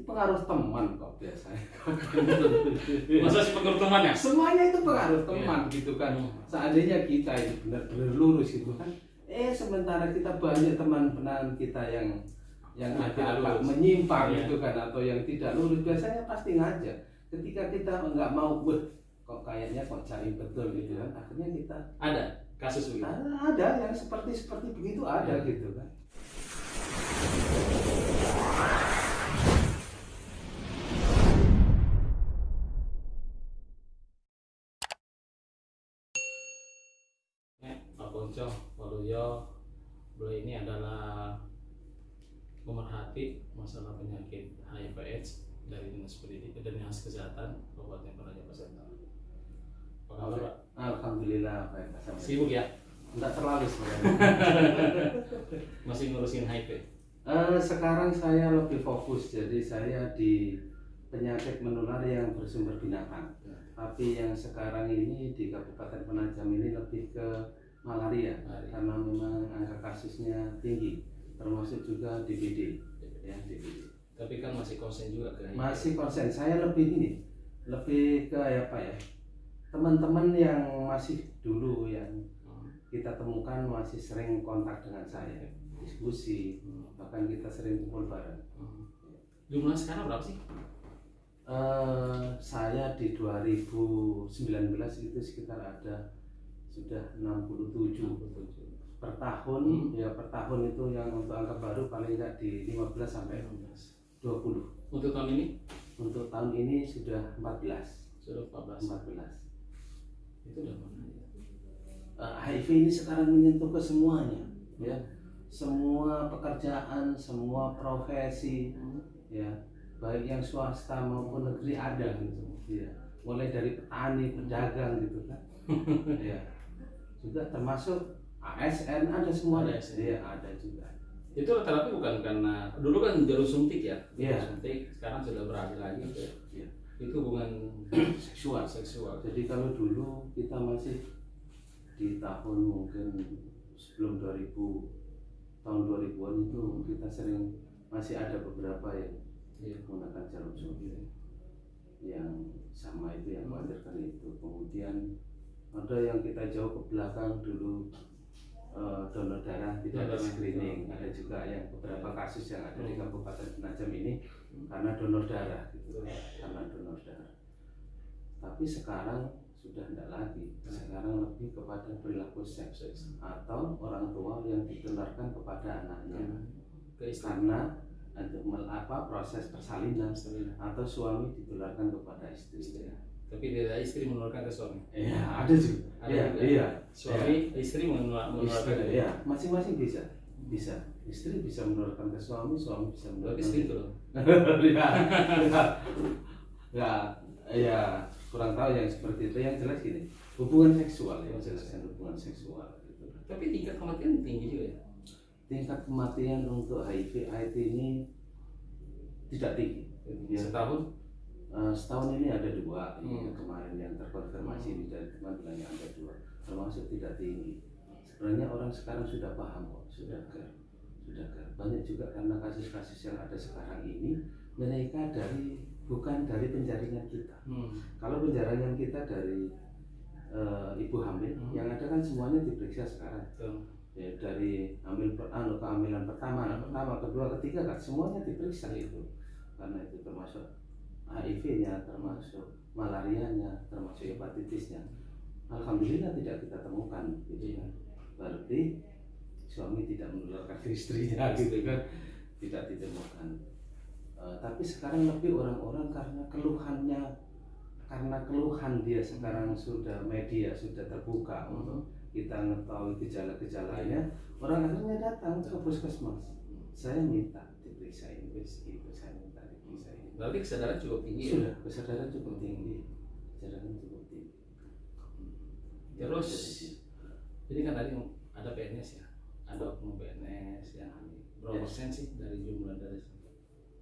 pengaruh teman kok biasanya. Masa sih pengaruh teman ya? Semuanya itu pengaruh teman gitu kan. Seandainya kita itu benar-benar lurus gitu kan. Sementara kita banyak teman-teman kita yang agak menyimpang gitu kan, atau yang tidak lurus, biasanya pasti ngajak. Ketika kita nggak mau, kok kayaknya kok cari betul gitu kan, akhirnya kita ada kasus begitu. Ada yang seperti begitu ada gitu kan. Pak Konco, Pak Luyo, beliau ini adalah pemerhati masalah penyakit HIV/AIDS dari Dinas Pendidikan dan Dinas Kesehatan Kabupaten Penajam Pasir. Apa kabar, Pak? Alhamdulillah baik. Sibuk ya? Enggak terlalu sebenarnya. Masih ngurusin HIV? Sekarang saya lebih fokus, jadi saya di penyakit menular yang bersumber binatang. Tapi yang sekarang ini di Kabupaten Penajam ini lebih ke malaria. Karena memang angka kasusnya tinggi, termasuk juga DBD. Ya, DBD. Tapi kan masih konsen juga ke HIV? Masih konsen. Saya lebih ke apa ya? Teman-teman yang masih dulu yang kita temukan masih sering kontak dengan saya, diskusi, bahkan kita sering kumpul bareng. Jumlah sekarang berapa sih? Saya di 2019 itu sekitar ada sudah 67 per tahun. Ya per tahun itu yang untuk angka baru paling nggak di 15 sampai 20. Untuk tahun ini? Untuk tahun ini sudah 14. Sudah 14. Itu udah mana ya? HIV ini sekarang menyentuh ke semuanya, ya, semua pekerjaan, semua profesi, ya, baik yang swasta maupun negeri ada gitu, ya, mulai dari petani, pedagang gitu kan, ya, juga termasuk ASN ada semuanya, ya, ada juga. Itu rata-rata bukan karena dulu kan jalur suntik ya, suntik, sekarang sudah beralih lagi, ya. Itu hubungan seksual. Jadi kalau dulu kita masih di tahun mungkin sebelum 2000, tahun 2000-an itu kita sering masih ada beberapa yang menggunakan jarum suntik yang sama itu yang khawatirkan itu. Kemudian ada yang kita jauh ke belakang dulu, donor darah tidak ada screening. Ada juga yang beberapa kasus yang ada di Kabupaten Penajam ini karena donor darah gitu, karena donor darah. Tapi sekarang sudah tidak lagi. Sekarang lebih kepada perilaku seks atau orang tua yang ditularkan kepada anaknya karena untuk proses persalinan, atau suami ditularkan kepada istri. Tapi tidak istri menularkan ke suami. Iya, ada juga. Iya. Suami, istri menularkan. Iya, masing-masing bisa. Istri bisa menularkan ke suami, suami bisa menularkan. Tapi itu loh. Ya, kurang tahu yang seperti itu. Yang jelas gini, hubungan seksual, yang jelaskan hubungan seksual gitu. Tapi tingkat kematian tinggi juga ya. Tingkat kematian untuk HIV/AIDS ini tidak tinggi. Ya. Setahun ini ada 2. Yang kemarin yang terkonfirmasi ini dari teman bilangnya ada 2, termasuk tidak tinggi. Sebenarnya orang sekarang sudah paham kok, sudah banyak juga karena kasus-kasus yang ada sekarang ini mereka bukan dari penjaringan kita. Kalau penjaringan kita dari ibu hamil, yang ada kan semuanya diperiksa sekarang. Ya, dari kehamilan pertama, kedua, ketiga kan semuanya diperiksa itu. Karena itu termasuk HIV-nya, termasuk malarianya, termasuk hepatitisnya. Alhamdulillah tidak kita temukan gitu kan. Berarti suami tidak menularkan ke istrinya gitu kan, tidak ditemukan. Tapi sekarang lebih orang-orang karena keluhan dia sekarang sudah media sudah terbuka untuk kita mengetahui gejala-gejalanya, orang akhirnya datang ke puskesmas. Saya minta diperiksa ini, saya minta diperiksa ini. Berarti kesadaran cukup tinggi. Sudah, kesadaran cukup tinggi. Terus, ini kan tadi ada PNS ya, ada oknum PNS yang berapa persen sih dari jumlah dari?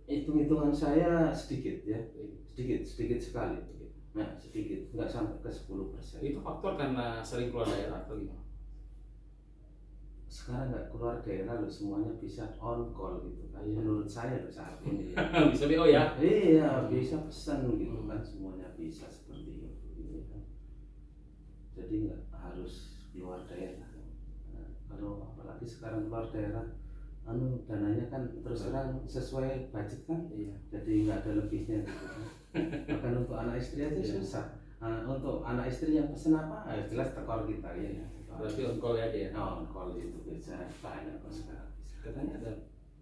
Hitung-hitungan saya sedikit ya, sedikit sekali. Nah, sedikit, nggak sampai ke 10%. Itu faktor karena sering keluar daerah atau gimana? sekarang nggak keluar daerah loh, semuanya bisa on call gitu kan. Iya. Menurut saya loh saat ini ya. Bisa BO ya? Iya, bisa pesan gitu kan, semuanya bisa seperti itu gitu kan. Jadi nggak harus keluar daerah. Nah, kalau apalagi sekarang keluar daerah, dananya kan terus terang sesuai budget kan, Iya. jadi nggak ada lebihnya gitu kan. Bahkan untuk anak istri aja Iya. susah. Nah, untuk anak istri yang pesen apa, jelas tekor kita ya. Berarti on call aja ya? Oh, kalau itu biasa banyak kok sekarang. Katanya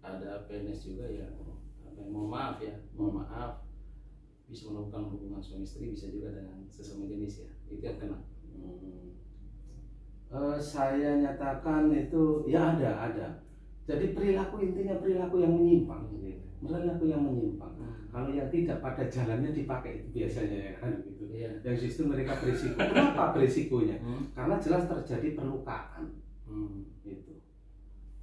ada PNS juga yang mohon maaf ya, mohon maaf, bisa melakukan hubungan suami istri bisa juga dengan sesama jenis ya, itu yang kena. Saya nyatakan itu ya ada. Jadi perilaku, intinya perilaku yang menyimpang, perilaku yang menyimpang. Kalau yang tidak pada jalannya dipakai itu biasanya ya kan gitu. Iya. Yang justru mereka berisiko. Kenapa berisikonya? Karena jelas terjadi perlukaan. Itu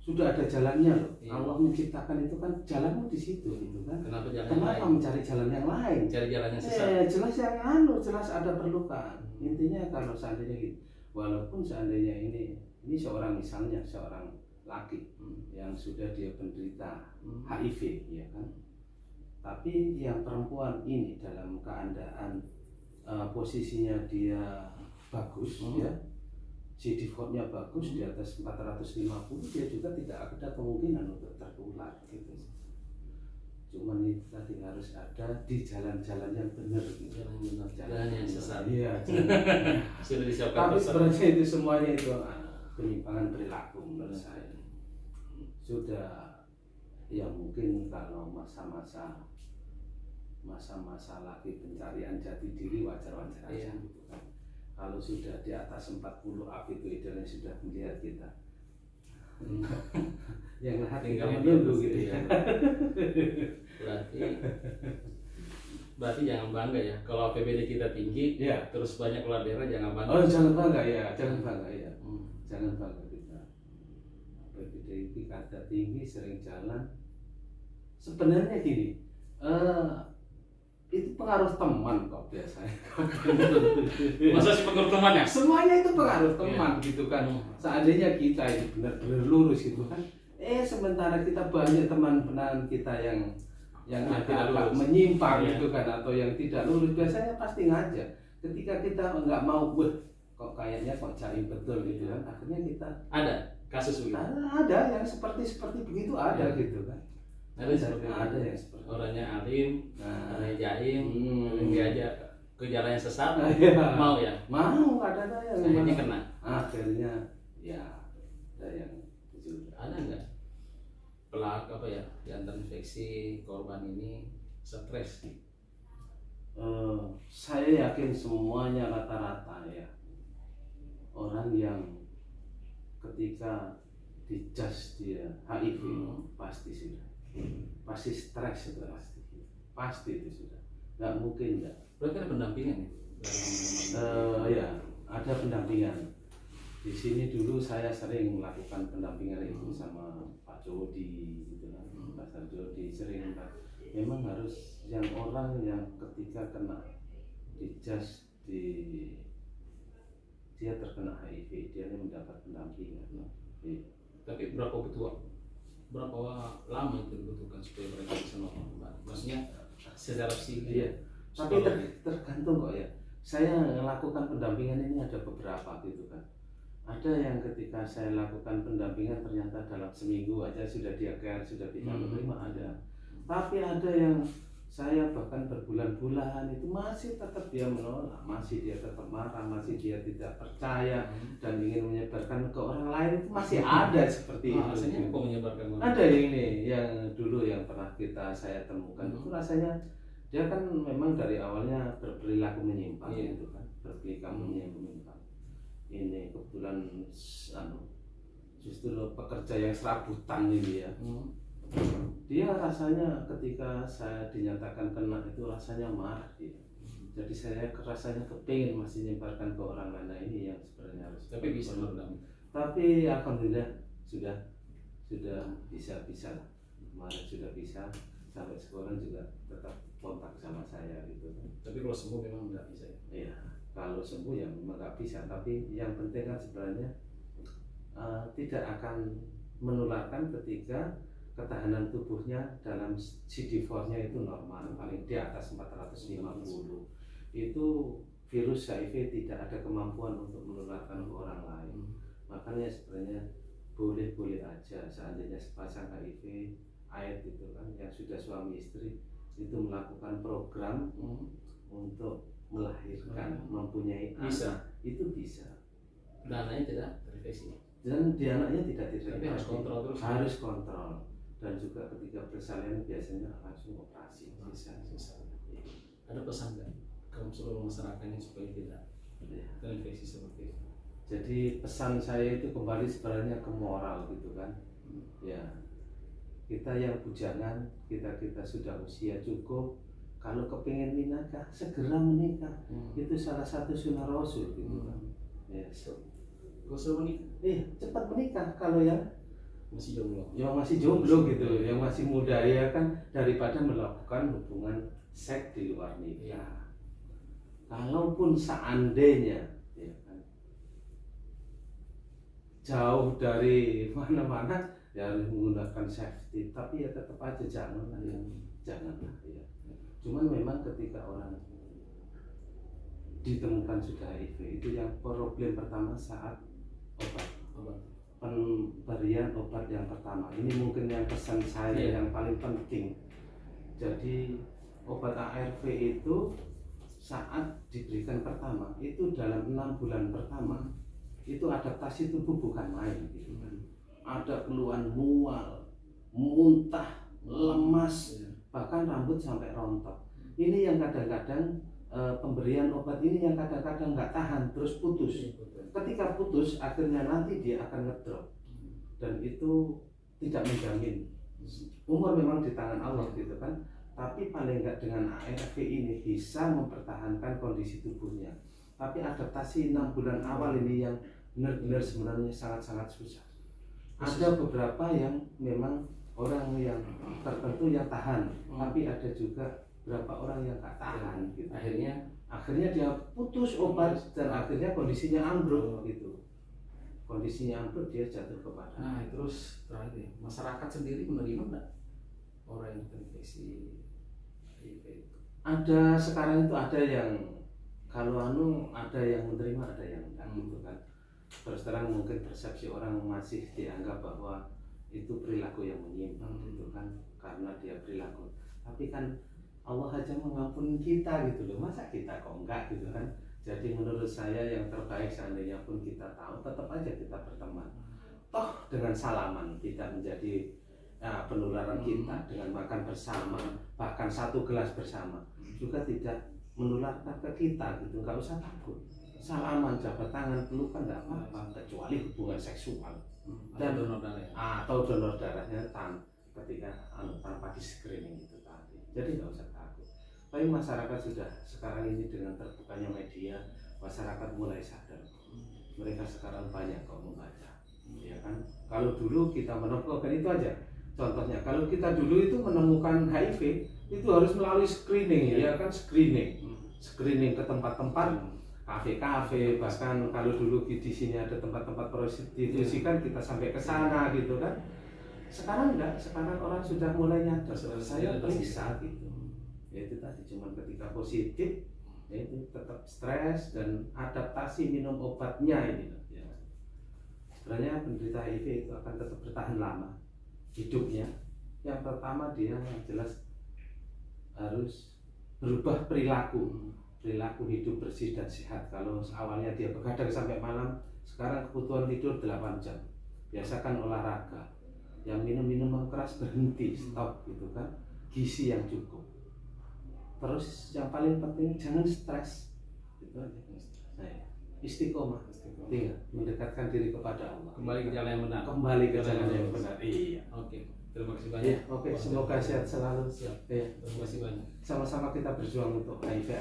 sudah ada jalannya loh. Iya. Allah menciptakan itu kan jalanmu di situ gitu kan. Kenapa jalan Kenapa lain? mencari jalan yang lain? Cari jalan yang sesat. Jelas yang jelas ada perlukaan. Intinya kalau seandainya gitu, walaupun seandainya ini seorang, misalnya seorang laki yang sudah dia penderita HIV ya kan, tapi yang perempuan ini dalam keadaan posisinya dia bagus ya, CD4-nya bagus di atas 450, dia juga tidak ada kemungkinan untuk tertular gitu. Cuman itu tadi harus ada di jalan-jalan yang benar gitu. Jalan yang sesat. Iya. Sudah disiapkan. Tapi sebenarnya itu semuanya itu penyimpangan perilaku menurut saya. Sudah ya mungkin kalau masa-masa lagi pencarian jati diri wajar-wajar aja gitu kan. Kalau sudah di atas 40 up itu idealnya sudah melihat kita. Yang hati tinggal menunggu gitu ya. Berarti jangan bangga ya kalau APBD kita tinggi ya. Terus banyak keluar daerah, jangan bangga. Oh, jangan bangga ya, jangan bangga ya. Jangan bangga kita. APBD kita tinggi, sering jalan. Sebenarnya gini, itu pengaruh teman kok biasanya. Masa sih pengaruh teman ya? Semuanya itu pengaruh teman gitu kan. Seandainya kita itu benar-benar lurus gitu kan. Sementara kita banyak teman-teman kita yang agak menyimpang gitu kan, atau yang tidak lurus, biasanya pasti ngajak. Ketika kita nggak mau, kok kayaknya kok jaim betul gitu kan, akhirnya kita ada kasus begitu. Ada yang seperti begitu ada gitu kan. Ada yang seperti orangnya alim, orangnya jaim, yang diajak ke jalan yang sesat, mau ya? Mau, ada yang akhirnya kena. Akhirnya ya ada yang ada nggak pelaku apa ya yang terinfeksi korban ini stres? Saya yakin semuanya rata-rata ya orang yang ketika dijas dia HIV pasti sudah, pasti stres itu pasti itu sudah, nggak mungkin nggak. Berarti ada pendampingan ya? ada pendampingan. Di sini dulu saya sering melakukan pendampingan itu sama Pak Jody gitu kan, Pak Jody sering. Memang harus yang orang yang ketika kena dijas dia terkena HIV, dia mendapat pendampingan. Tapi berapa lama itu dibutuhkan supaya mereka bisa normal kembali? Maksudnya secara psikis. Tapi tergantung kok ya. Saya melakukan pendampingan ini ada beberapa gitu kan. Ada yang ketika saya lakukan pendampingan ternyata dalam seminggu aja sudah dia care, sudah bisa menerima, ada. Tapi ada yang saya bahkan berbulan-bulan itu masih tetap dia menolak, masih dia tetap marah, masih dia tidak percaya dan ingin menyebarkan ke orang lain, itu masih ada seperti itu. Rasanya kok menyebarkan orang? Ada yang dulu yang pernah saya temukan itu rasanya dia kan memang dari awalnya berperilaku menyimpang gitu kan, berperilaku menyimpang. Ini kebetulan justru pekerja yang serabutan ini ya. Dia rasanya ketika saya dinyatakan kena itu rasanya marah dia. Jadi saya rasanya kepingin masih menyebarkan ke orang lain. Nah, ini yang sebenarnya harus. Tapi bisa meredam. Tapi alhamdulillah sudah bisa lah. Kemarin sudah bisa, sampai sekarang juga tetap kontak sama saya gitu. Tapi kalau sembuh memang nggak bisa ya? Iya. Kalau sembuh ya memang nggak bisa, tapi yang penting kan sebenarnya tidak akan menularkan ketika ketahanan tubuhnya dalam CD4-nya itu normal, paling di atas 450. Itu virus HIV tidak ada kemampuan untuk menularkan ke orang lain. Makanya sebenarnya boleh-boleh aja seandainya sepasang HIV AIDS itu kan yang sudah suami istri itu melakukan program untuk melahirkan, mempunyai anak, itu bisa. Dananya tidak terinfeksi. Dan di anaknya tidak Tapi harus kontrol terus. Harus kontrol. Dan juga ketika persalinan biasanya langsung operasi. Sisa. Ada pesan nggak ke seluruh masyarakatnya supaya tidak terinfeksi seperti itu? Jadi pesan saya itu kembali sebenarnya ke moral gitu kan. Ya, kita yang bujangan, kita sudah usia cukup, kalau kepingin menikah segera menikah. Itu salah satu sunnah Rasul gitu kan. Ya, Gak menikah? Cepat menikah. Kalau yang masih jomblo, yang masih jomblo gitu, yang masih muda ya kan, daripada melakukan hubungan seks di luar nikah. Kalaupun seandainya ya kan, jauh dari mana-mana ya harus menggunakan safety, tapi ya tetap aja janganlah ya, janganlah ya. Cuman memang ketika orang ditemukan sudah HIV itu yang problem pertama saat pemberian obat yang pertama. Ini mungkin yang pesan saya yang paling penting. Jadi obat ARV itu saat diberikan pertama itu dalam 6 bulan pertama itu adaptasi tubuh bukan main gitu kan. Ada keluhan mual, muntah, lemas, bahkan rambut sampai rontok. Ini yang kadang-kadang pemberian obat ini yang kadang-kadang nggak tahan terus putus. Ketika putus akhirnya nanti dia akan ngedrop, dan itu tidak menjamin. Umur memang di tangan Allah gitu kan, tapi paling nggak dengan ARV ini bisa mempertahankan kondisi tubuhnya. Tapi adaptasi 6 bulan awal ini yang benar-benar sebenarnya sangat-sangat susah. Ada beberapa yang memang orang yang tertentu yang tahan, tapi ada juga beberapa orang yang nggak tahan gitu. Akhirnya dia putus obat dan akhirnya kondisinya ambruk gitu. Kondisinya ambruk, dia jatuh ke badan. Nah, terus terakhir masyarakat sendiri menerima nggak orang yang terinfeksi HIV itu? Ada sekarang itu ada yang kalau ada yang menerima, ada yang enggak gitu kan. Terus terang mungkin persepsi orang masih dianggap bahwa itu perilaku yang menyimpang gitu kan, karena dia perilaku. Tapi kan Allah aja mengampuni kita gitu loh, masa kita kok enggak gitu kan. Jadi menurut saya yang terbaik seandainya pun kita tahu, tetap aja kita berteman. Toh dengan salaman tidak menjadi penularan kita, dengan makan bersama, bahkan satu gelas bersama juga tidak menularkan ke kita gitu, nggak usah takut. Salaman, jabat tangan, pelukan nggak apa-apa, kecuali hubungan seksual dan atau donor darahnya ketika tanpa di screening itu tadi. Jadi nggak usah takut. Tapi masyarakat sudah sekarang ini dengan terbukanya media, masyarakat mulai sadar. Mereka sekarang banyak kok membaca, ya kan? Kalau dulu kita menemukan itu aja. Contohnya, kalau kita dulu itu menemukan HIV itu harus melalui screening, ya kan? Screening ke tempat-tempat, kafe-kafe, bahkan kalau dulu di sini ada tempat-tempat prostitusi kan kita sampai ke sana gitu kan. Sekarang enggak, sekarang orang sudah mulai nyadar, saya periksa gitu. Ya itu tadi, cuma ketika positif yaitu tetap stres dan adaptasi minum obatnya ini ya. Sebenarnya penderita HIV itu akan tetap bertahan lama hidupnya. Yang pertama dia yang jelas harus berubah perilaku hidup bersih dan sehat. Kalau awalnya dia begadang sampai malam, sekarang kebutuhan tidur 8 jam. Biasakan olahraga, yang minum keras berhenti, stop gitu kan. Gizi yang cukup. Terus yang paling penting jangan stres, itu aja. Nah, istiqomah, mendekatkan diri kepada Allah. Kembali ke jalan yang benar. Kembali ke jalan yang benar. Iya. Oke, terima kasih banyak. Oke, semoga sehat selalu. Siap. Terima kasih banyak. Sama-sama kita berjuang untuk HIV.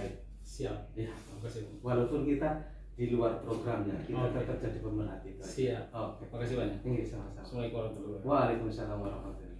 Siap. Iya. Terima kasih. Walaupun kita di luar programnya, kita tetap jadi pemerhati. Siap. Oke. Terima kasih banyak. Ini sama-sama. Assalamualaikum warahmatullahi wabarakatuh. Waalaikumsalam warahmatullahi wabarakatuh.